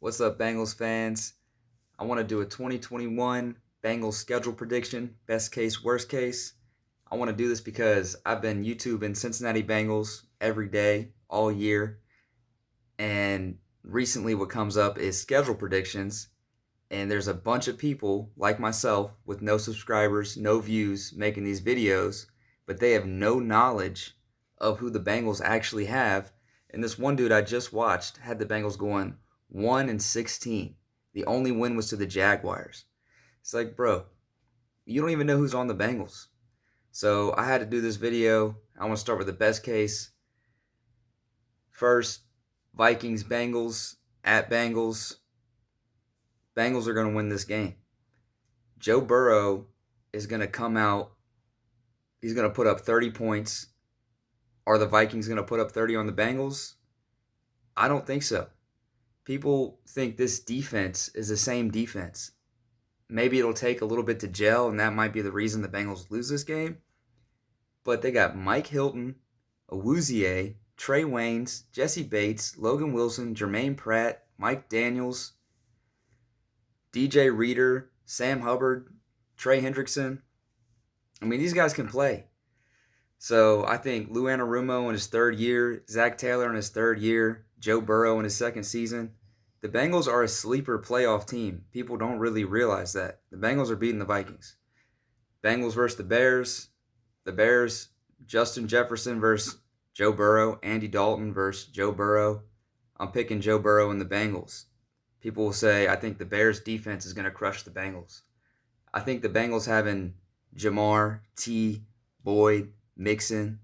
What's up, Bengals fans? I want to do a 2021 Bengals schedule prediction, best case, worst case. I want to do this because I've been YouTubing Cincinnati Bengals every day, all year. And recently, what comes up is schedule predictions. And there's a bunch of people like myself with no subscribers, no views making these videos, but they have no knowledge of who the Bengals actually have. And this one dude I just watched had the Bengals going 1-16. The only win was to the Jaguars. It's like, bro, you don't even know who's on the Bengals. So I had to do this video. I want to start with the best case. First, Vikings, Bengals, at Bengals. Bengals are going to win this game. Joe Burrow is going to come out. He's going to put up 30 points. Are the Vikings going to put up 30 on the Bengals? I don't think so. People think this defense is the same defense. Maybe it'll take a little bit to gel, and that might be the reason the Bengals lose this game. But they got Mike Hilton, Awuzie, Trey Waynes, Jesse Bates, Logan Wilson, Jermaine Pratt, Mike Daniels, DJ Reader, Sam Hubbard, Trey Hendrickson. I mean, these guys can play. So I think Lou Anarumo in his third year, Zach Taylor in his third year, Joe Burrow in his second season. The Bengals are a sleeper playoff team. People don't really realize that. The Bengals are beating the Vikings. Bengals versus the Bears. The Bears, Justin Jefferson versus Joe Burrow. Andy Dalton versus Joe Burrow. I'm picking Joe Burrow and the Bengals. People will say, I think the Bears defense is going to crush the Bengals. I think the Bengals having Jamar, T, Boyd, Mixon.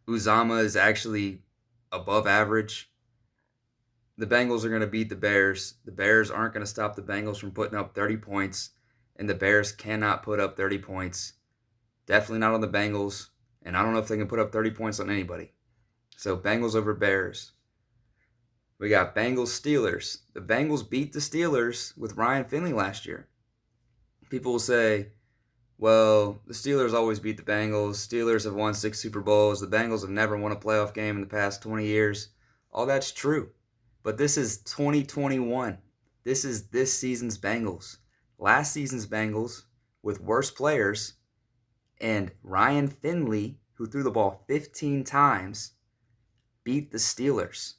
Uzama is actually above average. The Bengals are going to beat the Bears. The Bears aren't going to stop the Bengals from putting up 30 points, and the Bears cannot put up 30 points. Definitely not on the Bengals, and I don't know if they can put up 30 points on anybody. So Bengals over Bears. We got Bengals Steelers. The Bengals beat the Steelers with Ryan Finley last year. People will say, well, the Steelers always beat the Bengals. Steelers have won 6 Super Bowls. The Bengals have never won a playoff game in the past 20 years. All that's true. But this is 2021. This is this season's Bengals. Last season's Bengals with worse players and Ryan Finley, who threw the ball 15 times, beat the Steelers.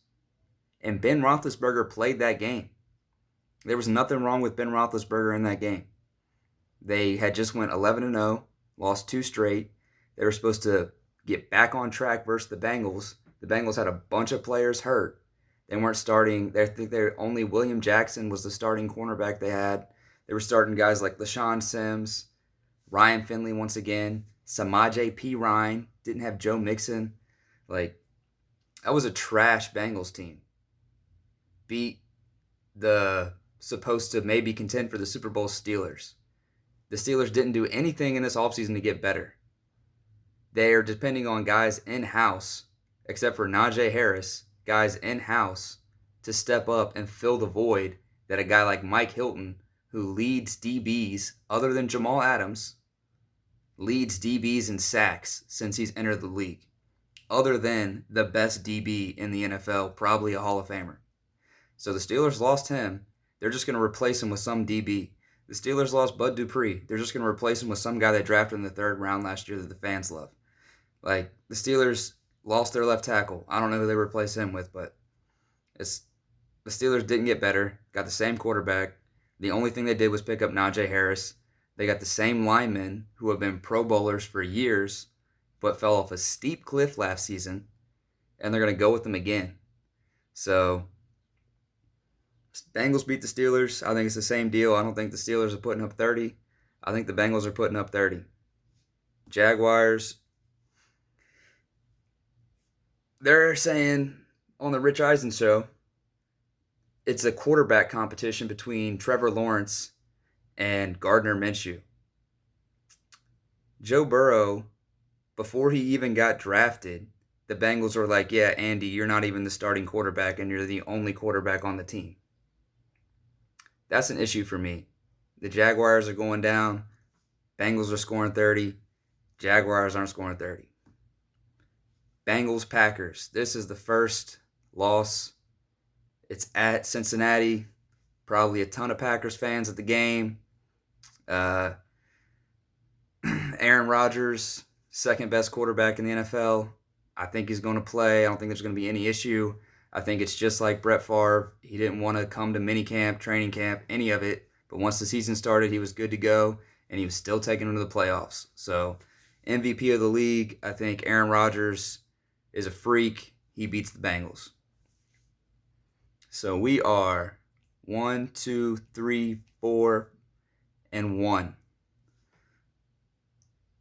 And Ben Roethlisberger played that game. There was nothing wrong with Ben Roethlisberger in that game. They had just went 11-0, lost 2 straight. They were supposed to get back on track versus the Bengals. The Bengals had a bunch of players hurt. They weren't starting. I think only William Jackson was the starting cornerback they had. They were starting guys like LaShawn Sims, Ryan Finley once again, Samaje Perine. Didn't have Joe Mixon. That was a trash Bengals team. Beat the supposed to maybe contend for the Super Bowl Steelers. The Steelers didn't do anything in this offseason to get better. They are depending on guys in-house, except for Najee Harris, guys in-house to step up and fill the void that a guy like Mike Hilton, who leads DBs other than Jamal Adams, leads DBs in sacks since he's entered the league, other than the best DB in the NFL, probably a Hall of Famer. So the Steelers lost him. They're just going to replace him with some DB. The Steelers lost Bud Dupree. They're just going to replace him with some guy they drafted in the 3rd round last year that the fans love. The Steelers lost their left tackle. I don't know who they replaced him with, but the Steelers didn't get better. Got the same quarterback. The only thing they did was pick up Najee Harris. They got the same linemen who have been Pro Bowlers for years, but fell off a steep cliff last season, and they're going to go with them again. So Bengals beat the Steelers. I think it's the same deal. I don't think the Steelers are putting up 30. I think the Bengals are putting up 30. Jaguars, they're saying on the Rich Eisen show, it's a quarterback competition between Trevor Lawrence and Gardner Minshew. Joe Burrow, before he even got drafted, the Bengals were like, yeah, Andy, you're not even the starting quarterback, and you're the only quarterback on the team. That's an issue for me. The Jaguars are going down. Bengals are scoring 30. Jaguars aren't scoring 30. Bengals, Packers. This is the first loss It's at Cincinnati. Probably a ton of Packers fans at the game. Uh, Aaron Rodgers, second best quarterback in the NFL. I think he's going to play. I don't think there's going to be any issue. I think it's just like Brett Favre. He didn't want to come to minicamp, training camp, any of it. But once the season started, he was good to go, and he was still taking them to the playoffs. So, MVP of the league, I think Aaron Rodgers is a freak. He beats the Bengals. So we are 1, 2, 3, 4, and 1.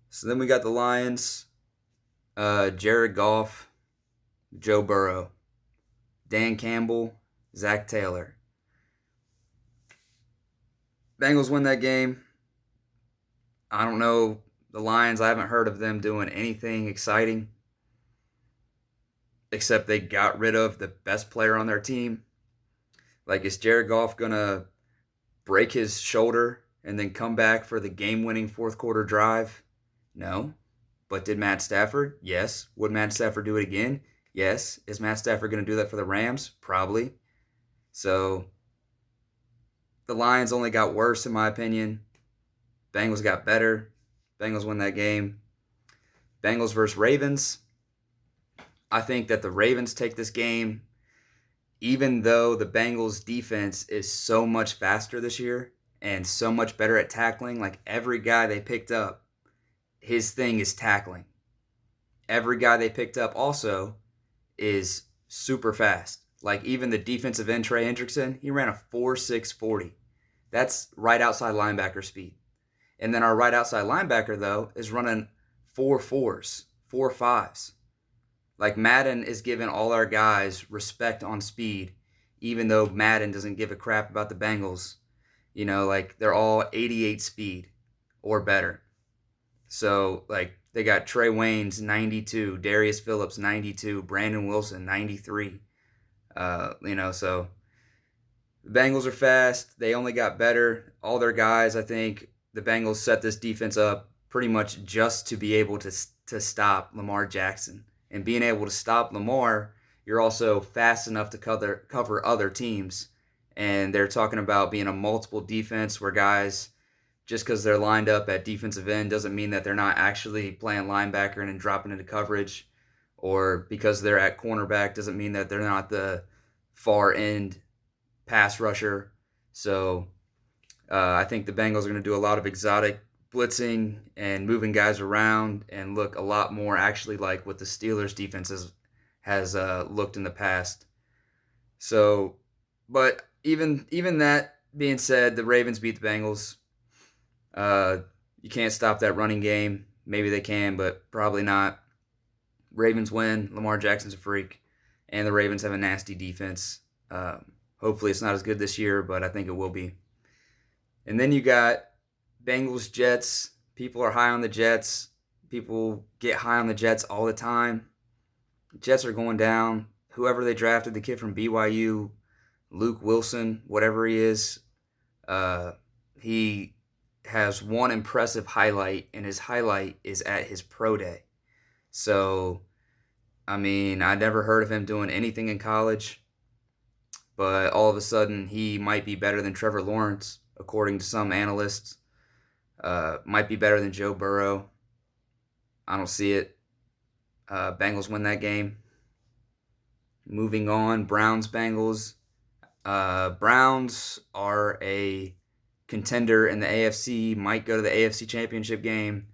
So then we got the Lions, Jared Goff, Joe Burrow, Dan Campbell, Zach Taylor. Bengals win that game. I don't know the Lions. I haven't heard of them doing anything exciting except they got rid of the best player on their team. Like, is Jared Goff going to break his shoulder and then come back for the game-winning fourth-quarter drive? No. But did Matt Stafford? Yes. Would Matt Stafford do it again? Yes. Is Matt Stafford going to do that for the Rams? Probably. So, the Lions only got worse, in my opinion. Bengals got better. Bengals win that game. Bengals versus Ravens. I think that the Ravens take this game, even though the Bengals defense is so much faster this year and so much better at tackling. Like, every guy they picked up, his thing is tackling. Every guy they picked up also is super fast. Like, even the defensive end, Trey Hendrickson, he ran a 4.6 40. That's right outside linebacker speed. And then our right outside linebacker, though, is running 4.4s, 4.5s. Like, Madden is giving all our guys respect on speed, even though Madden doesn't give a crap about the Bengals. You know, like, they're all 88 speed or better. So, like, they got Trey Waynes, 92, Darius Phillips, 92, Brandon Wilson, 93. So the Bengals are fast. They only got better. All their guys, I think, the Bengals set this defense up pretty much just to be able to stop Lamar Jackson. And being able to stop Lamar, you're also fast enough to cover other teams. And they're talking about being a multiple defense where guys, just because they're lined up at defensive end doesn't mean that they're not actually playing linebacker and then dropping into coverage. Or because they're at cornerback doesn't mean that they're not the far end pass rusher. So I think the Bengals are going to do a lot of exotic blitzing and moving guys around and look a lot more actually like what the Steelers' defense has looked in the past. So, but even that being said, the Ravens beat the Bengals. You can't stop that running game. Maybe they can, but probably not. Ravens win. Lamar Jackson's a freak, and the Ravens have a nasty defense. Hopefully it's not as good this year, but I think it will be. And then you got Bengals, Jets. People are high on the Jets. People get high on the Jets all the time. Jets are going down. Whoever they drafted, the kid from BYU, Luke Wilson, whatever he is, he has one impressive highlight, and his highlight is at his pro day. So, I mean, I never heard of him doing anything in college, but all of a sudden he might be better than Trevor Lawrence, according to some analysts. Might be better than Joe Burrow. I don't see it. Bengals win that game. Moving on, Browns-Bengals. Browns are a contender in the AFC, might go to the AFC Championship game.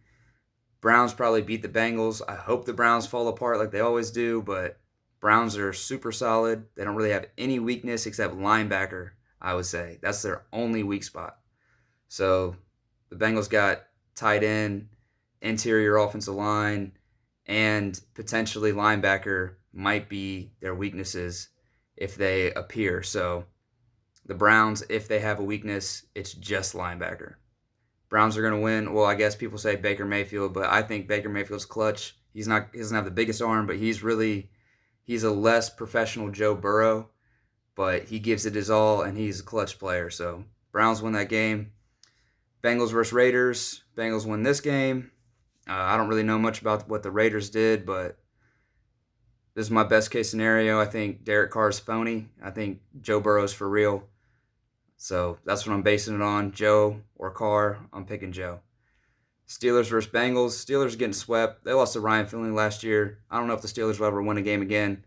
Browns probably beat the Bengals. I hope the Browns fall apart like they always do, but Browns are super solid. They don't really have any weakness except linebacker, I would say. That's their only weak spot. So the Bengals got tight end, interior offensive line, and potentially linebacker might be their weaknesses if they appear. So the Browns, if they have a weakness, it's just linebacker. Browns are going to win. Well, I guess people say Baker Mayfield, but I think Baker Mayfield's clutch. He doesn't have the biggest arm, but he's a less professional Joe Burrow, but he gives it his all, and he's a clutch player. So Browns win that game. Bengals versus Raiders. Bengals win this game. I don't really know much about what the Raiders did, but This is my best case scenario. I think Derek Carr's phony. I think Joe Burrow's for real. So that's what I'm basing it on. Joe or Carr. I'm picking Joe. Steelers versus Bengals. Steelers are getting swept. They lost to Ryan Finley last year. I don't know if the Steelers will ever win a game again.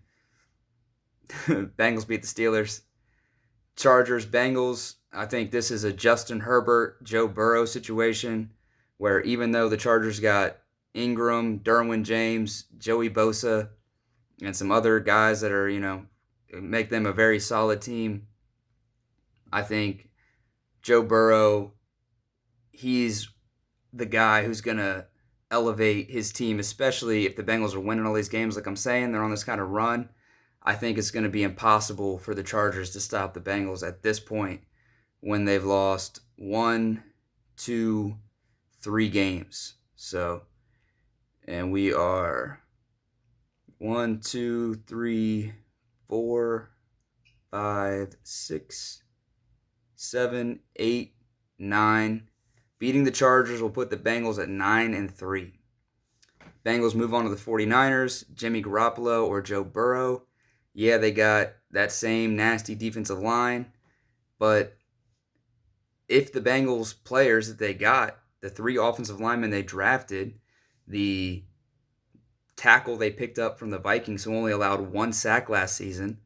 Bengals beat the Steelers. Chargers, Bengals. I think this is a Justin Herbert, Joe Burrow situation where even though the Chargers got Ingram, Derwin James, Joey Bosa, and some other guys that are, make them a very solid team, I think Joe Burrow, he's the guy who's going to elevate his team, especially if the Bengals are winning all these games. Like I'm saying, they're on this kind of run. I think it's going to be impossible for the Chargers to stop the Bengals at this point when they've lost 1, 2, 3 games. So, and we are 1, 2, 3, 4, 5, 6, 7, 8, 9. Beating the Chargers will put the Bengals at 9-3. Bengals move on to the 49ers, Jimmy Garoppolo or Joe Burrow. Yeah, they got that same nasty defensive line, but if the Bengals players that they got, the 3 offensive linemen they drafted, the tackle they picked up from the Vikings who only allowed 1 sack last season,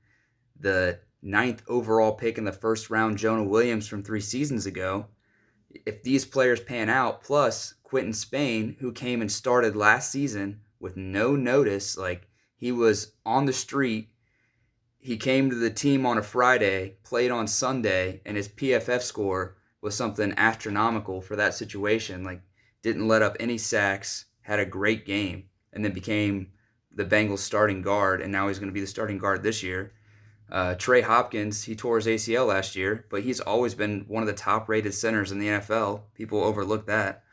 the 9th overall pick in the first round, Jonah Williams from 3 seasons ago, if these players pan out, plus Quentin Spain, who came and started last season with no notice, like he was on the street, he came to the team on a Friday, played on Sunday, and his PFF score was something astronomical for that situation. Like, didn't let up any sacks, had a great game, and then became the Bengals starting guard, and now he's going to be the starting guard this year. Trey Hopkins, he tore his ACL last year, but he's always been one of the top-rated centers in the NFL. People overlook that.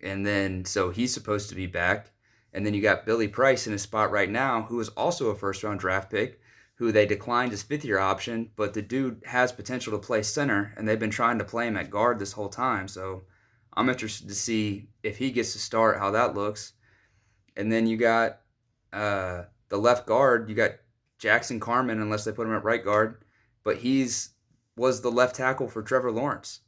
And then, so he's supposed to be back. And then you got Billy Price in his spot right now, who is also a first-round draft pick, who they declined his 5th-year option, but the dude has potential to play center, and they've been trying to play him at guard this whole time. So I'm interested to see if he gets to start, how that looks. And then you got the left guard, you got Jackson Carman, unless they put him at right guard, but was the left tackle for Trevor Lawrence.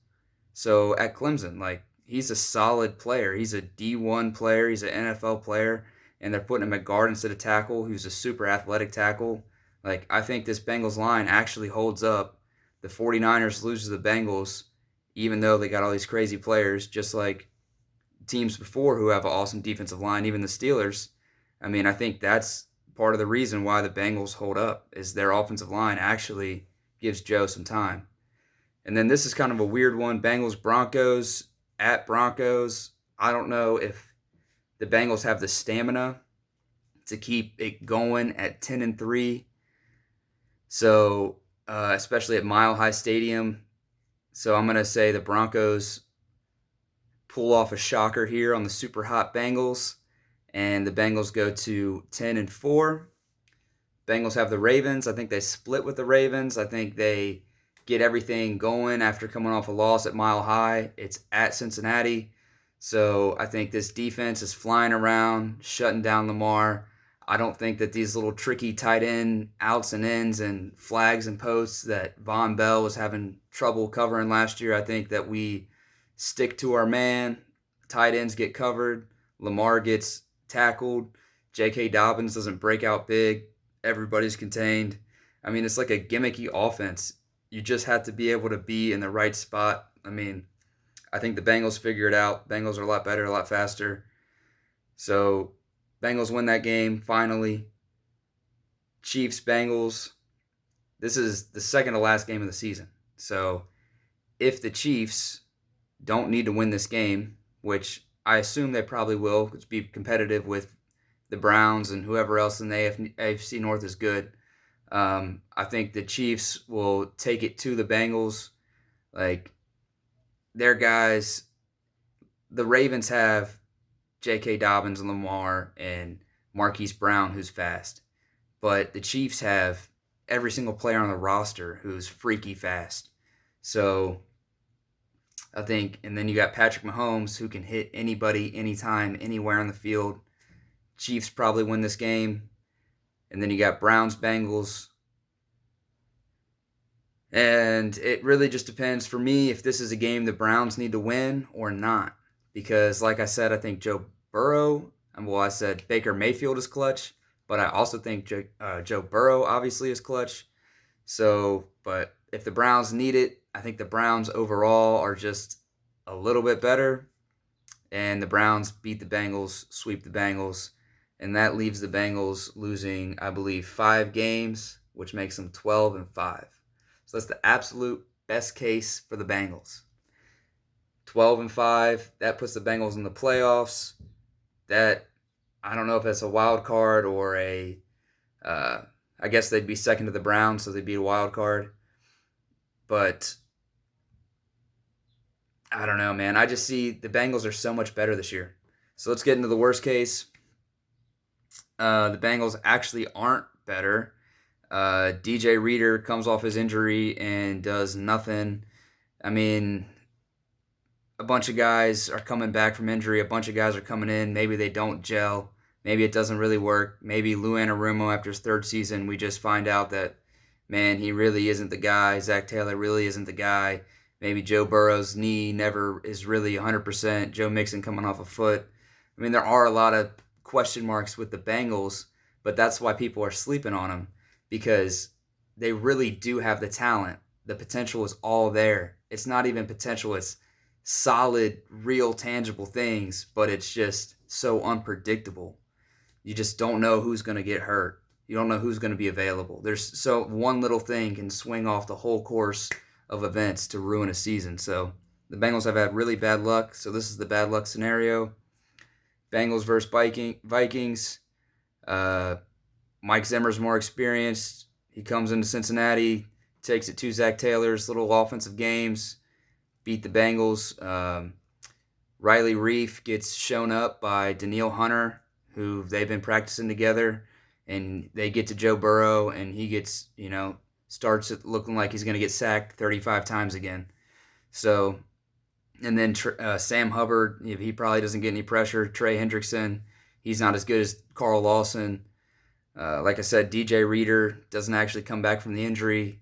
So at Clemson, like, he's a solid player. He's a D1 player. He's an NFL player, and they're putting him at guard instead of tackle, who's a super athletic tackle. Like, I think this Bengals line actually holds up. The 49ers lose to the Bengals, even though they got all these crazy players, just like teams before who have an awesome defensive line, even the Steelers. I mean, I think that's part of the reason why the Bengals hold up is their offensive line actually gives Joe some time. And then this is kind of a weird one. Bengals-Broncos at Broncos. I don't know if the Bengals have the stamina to keep it going at 10-3. So, especially at Mile High Stadium. So I'm going to say the Broncos pull off a shocker here on the super hot Bengals. And the Bengals go to 10-4. Bengals have the Ravens. I think they split with the Ravens. I think they get everything going after coming off a loss at Mile High. It's at Cincinnati. So I think this defense is flying around, shutting down Lamar. I don't think that these little tricky tight end outs and ins and flags and posts that Von Bell was having trouble covering last year, I think that we stick to our man. Tight ends get covered. Lamar gets tackled. J.K. Dobbins doesn't break out big. Everybody's contained. I mean, it's like a gimmicky offense. You just have to be able to be in the right spot. I mean, I think the Bengals figure it out. Bengals are a lot better, a lot faster. So, Bengals win that game, finally. Chiefs, Bengals. This is the second to last game of the season. So, if the Chiefs don't need to win this game, which I assume they probably will, to be competitive with the Browns and whoever else in the AFC North is good. I think the Chiefs will take it to the Bengals. Like, their guys, the Ravens have J.K. Dobbins and Lamar and Marquise Brown, who's fast. But the Chiefs have every single player on the roster who's freaky fast. So I think, and then you got Patrick Mahomes, who can hit anybody, anytime, anywhere on the field. Chiefs probably win this game. And then you got Browns, Bengals. And it really just depends for me if this is a game the Browns need to win or not. Because, like I said, I think Joe Burrow, well, I said Baker Mayfield is clutch, but I also think Joe Burrow obviously is clutch. So, but if the Browns need it, I think the Browns overall are just a little bit better. And the Browns beat the Bengals, sweep the Bengals. And that leaves the Bengals losing, I believe, 5 games, which makes them 12-5. So that's the absolute best case for the Bengals. 12-5, that puts the Bengals in the playoffs. That, I don't know if that's a wild card or I guess they'd be second to the Browns, so they'd be a wild card. But I don't know, man. I just see the Bengals are so much better this year. So let's get into the worst case. The Bengals actually aren't better. DJ Reader comes off his injury and does nothing. I mean, a bunch of guys are coming back from injury. A bunch of guys are coming in. Maybe they don't gel. Maybe it doesn't really work. Maybe Lou Anarumo, after his 3rd season, we just find out that, man, he really isn't the guy. Zach Taylor really isn't the guy. Maybe Joe Burrow's knee never is really 100%. Joe Mixon coming off a foot. I mean, there are a lot of question marks with the Bengals, but that's why people are sleeping on them, because they really do have the talent. The potential is all there. It's not even potential. It's solid, real, tangible things, but it's just so unpredictable. You just don't know who's going to get hurt. You don't know who's going to be available. So one little thing can swing off the whole course of events to ruin a season. So the Bengals have had really bad luck. So this is the bad luck scenario. Bengals versus Vikings. Mike Zimmer's more experienced. He comes into Cincinnati, takes it to Zach Taylor's little offensive games, beat the Bengals. Riley Reef gets shown up by Danielle Hunter, who they've been practicing together, and they get to Joe Burrow, and he gets, starts looking like he's going to get sacked 35 times again. So, and then Sam Hubbard, he probably doesn't get any pressure. Trey Hendrickson, he's not as good as Carl Lawson. Like I said, DJ Reader doesn't actually come back from the injury.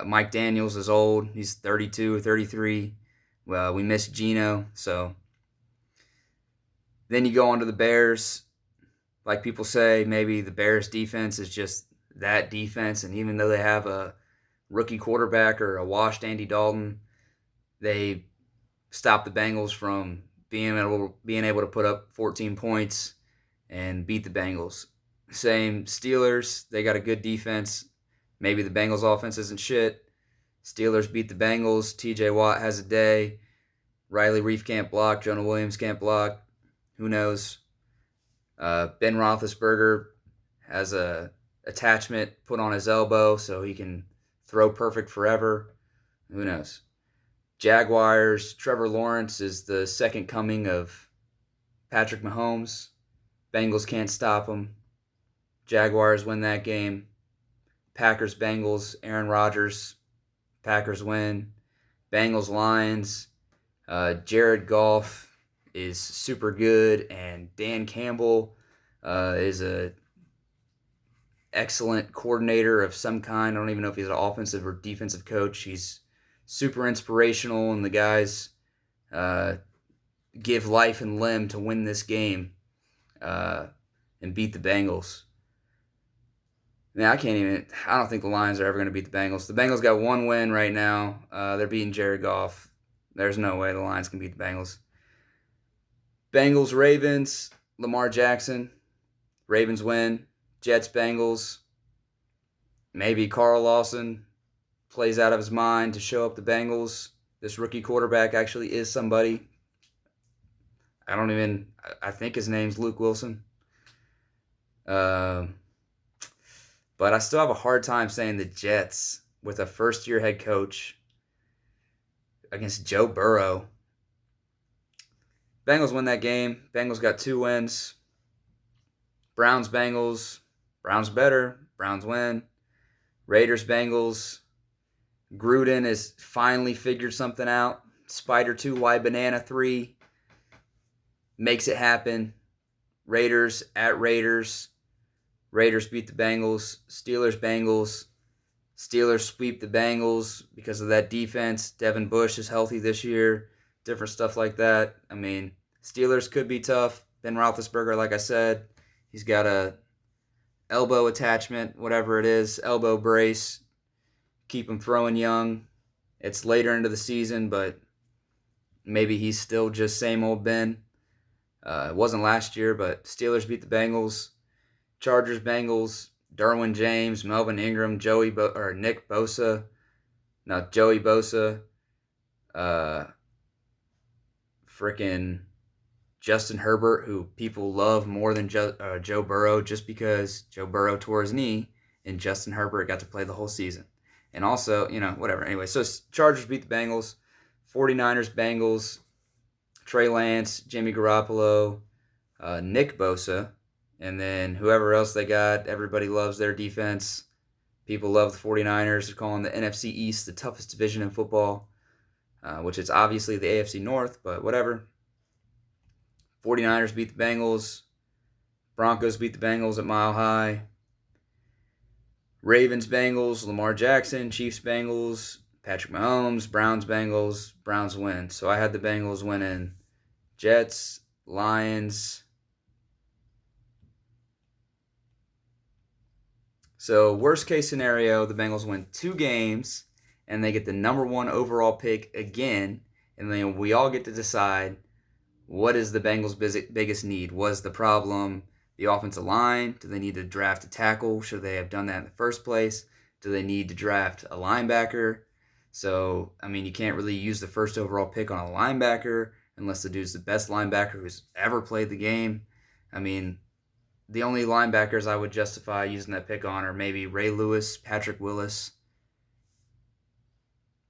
Mike Daniels is old. He's 32 or 33. Well, we miss Geno. So then you go on to the Bears. Like people say, maybe the Bears defense is just that defense. And even though they have a rookie quarterback or a washed Andy Dalton, they stop the Bengals from being able to put up 14 points and beat the Bengals. Same Steelers, they got a good defense. Maybe the Bengals offense isn't shit. Steelers beat the Bengals. TJ Watt has a day. Riley Reef can't block. Jonah Williams can't block. Who knows? Ben Roethlisberger has a attachment put on his elbow so he can throw perfect forever. Who knows? Jaguars, Trevor Lawrence is the second coming of Patrick Mahomes. Bengals can't stop him. Jaguars win that game. Packers, Bengals, Aaron Rodgers. Packers win. Bengals, Lions. Jared Goff is super good, and Dan Campbell is a excellent coordinator of some kind. I don't even know if he's an offensive or defensive coach. He's super inspirational, and the guys give life and limb to win this game and beat the Bengals. Man, I don't think the Lions are ever going to beat the Bengals. The Bengals got one win right now. They're beating Jared Goff. There's no way the Lions can beat the Bengals. Bengals, Ravens, Lamar Jackson. Ravens win. Jets, Bengals. Maybe Carl Lawson plays out of his mind to show up the Bengals. This rookie quarterback actually is somebody. I think his name's Luke Wilson. But I still have a hard time saying the Jets with a first-year head coach against Joe Burrow. Bengals win that game. Bengals got 2 wins. Browns, Bengals. Browns better. Browns win. Raiders, Bengals. Gruden has finally figured something out. Spider 2, Y Banana 3. Makes it happen. Raiders at Raiders. Raiders beat the Bengals. Steelers, Bengals. Steelers sweep the Bengals because of that defense. Devin Bush is healthy this year. Different stuff like that. I mean, Steelers could be tough. Ben Roethlisberger, like I said, he's got a elbow attachment, whatever it is, elbow brace. Keep him throwing young. It's later into the season, but maybe he's still just same old Ben. It wasn't last year, but Steelers beat the Bengals. Chargers, Bengals. Derwin James, Melvin Ingram, Nick Bosa. No, Joey Bosa. Frickin' Justin Herbert, who people love more than Joe Burrow just because Joe Burrow tore his knee and Justin Herbert got to play the whole season. And also, whatever. Anyway, so Chargers beat the Bengals. 49ers, Bengals. Trey Lance, Jimmy Garoppolo, Nick Bosa, and then whoever else they got. Everybody loves their defense. People love the 49ers. They're calling the NFC East the toughest division in football, which is obviously the AFC North, but whatever. 49ers beat the Bengals. Broncos beat the Bengals at Mile High. Ravens, Bengals, Lamar Jackson, Chiefs, Bengals, Patrick Mahomes, Browns, Bengals. Browns win. So I had the Bengals winning. Jets, Lions. So worst case scenario, the Bengals win 2 games and they get the number 1 overall pick again. And then we all get to decide what is the Bengals' biggest need. Was the problem the offensive line? Do they need to draft a tackle? Should they have done that in the first place? Do they need to draft a linebacker? So, I mean, you can't really use the first overall pick on a linebacker unless the dude's the best linebacker who's ever played the game. I mean, the only linebackers I would justify using that pick on are maybe Ray Lewis, Patrick Willis.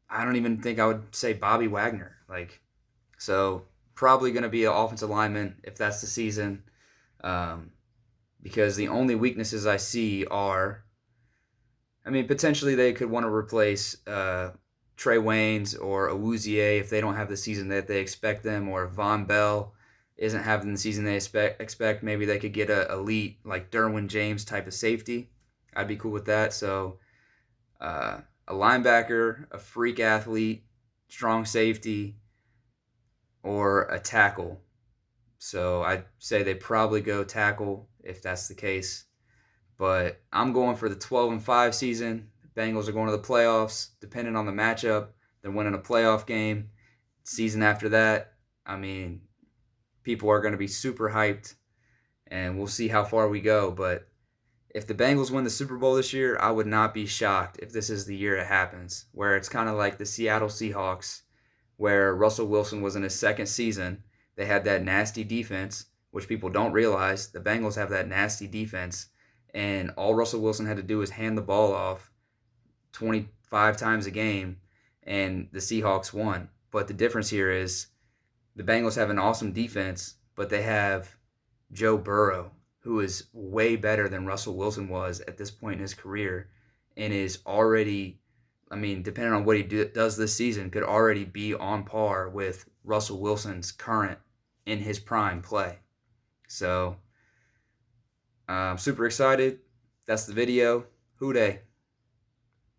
I don't even think I would say Bobby Wagner. So probably going to be an offensive lineman if that's the season. Because the only weaknesses I see are, potentially they could want to replace Trey Waynes or Awuzie if they don't have the season that they expect them, or Von Bell isn't having the season they expect. Maybe they could get an elite, like Derwin James type of safety. I'd be cool with that. So a linebacker, a freak athlete, strong safety, or a tackle. So I'd say they probably go tackle if that's the case. But I'm going for the 12-5 season. The Bengals are going to the playoffs. Depending on the matchup, they're winning a playoff game. Season after that, people are going to be super hyped, and we'll see how far we go. But if the Bengals win the Super Bowl this year, I would not be shocked if this is the year it happens, where it's kind of like the Seattle Seahawks, where Russell Wilson was in his second season. They had that nasty defense, which people don't realize. The Bengals have that nasty defense, and all Russell Wilson had to do was hand the ball off 25 times a game, and the Seahawks won. But the difference here is the Bengals have an awesome defense, but they have Joe Burrow, who is way better than Russell Wilson was at this point in his career, and is already, depending on what he does this season, could already be on par with Russell Wilson's current in his prime play. So I'm super excited. That's the video. Hoo day.